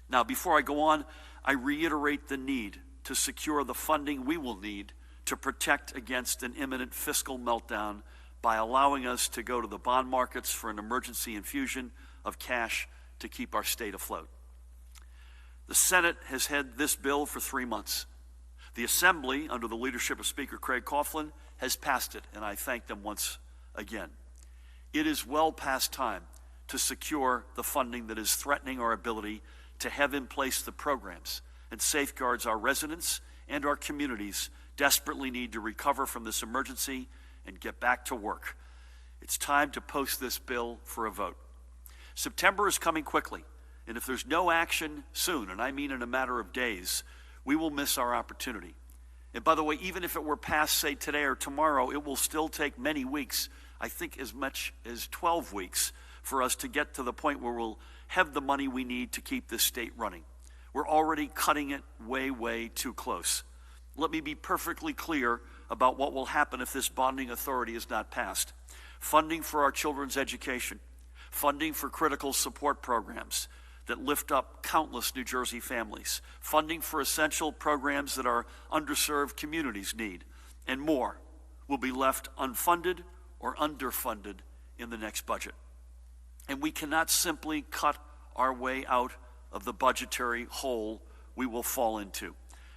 Now, before I go on, I reiterate the need to secure the funding we will need to protect against an imminent fiscal meltdown by allowing us to go to the bond markets for an emergency infusion of cash to keep our state afloat. The Senate has had this bill for 3 months. The Assembly, under the leadership of Speaker Craig Coughlin, has passed it, and I thank them once again. It is well past time to secure the funding that is threatening our ability to have in place the programs and safeguards our residents and our communities desperately need to recover from this emergency and get back to work. It's time to post this bill for a vote. September is coming quickly, and if there's no action soon, and I mean in a matter of days, we will miss our opportunity. And by the way, even if it were passed, say, today or tomorrow, it will still take many weeks, I think as much as 12 weeks, for us to get to the point where we'll have the money we need to keep this state running. We're already cutting it way, way too close. Let me be perfectly clear about what will happen if this bonding authority is not passed. Funding for our children's education, funding for critical support programs that lift up countless New Jersey families, funding for essential programs that our underserved communities need, and more will be left unfunded or underfunded in the next budget. And we cannot simply cut our way out of the budgetary hole we will fall into.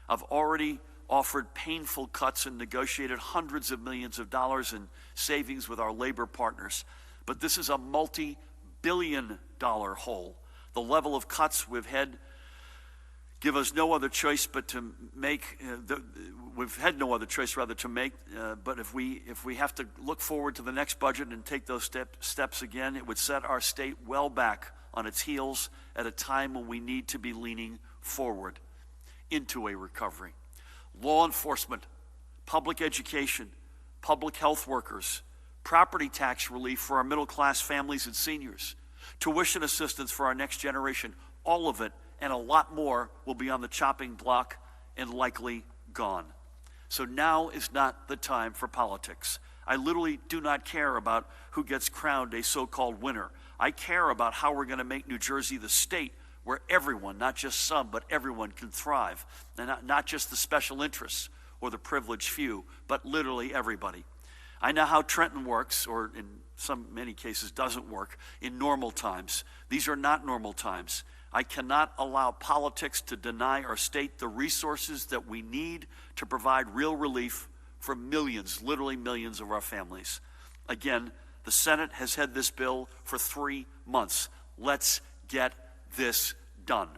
I've already offered painful cuts and negotiated hundreds of millions of dollars in savings with our labor partners. But this is a multi-billion-dollar hole. The level of cuts we've had give us no other choice but to make, we've had no other choice rather to make, but if we have to look forward to the next budget and take those steps again, it would set our state well back on its heels at a time when we need to be leaning forward into a recovery. Law enforcement, public education, public health workers, property tax relief for our middle-class families and seniors, tuition assistance for our next generation, all of it and a lot more will be on the chopping block and likely gone. So now is not the time for politics. I literally do not care about who gets crowned a so-called winner. I care about how we're going to make New Jersey the state where everyone, not just some, but everyone can thrive. And not just the special interests or the privileged few, but literally everybody. I know how Trenton works, or in many cases doesn't work, in normal times. These are not normal times. I cannot allow politics to deny our state the resources that we need to provide real relief for millions, literally millions of our families. Again, the Senate has had this bill for 3 months. Let's get this done.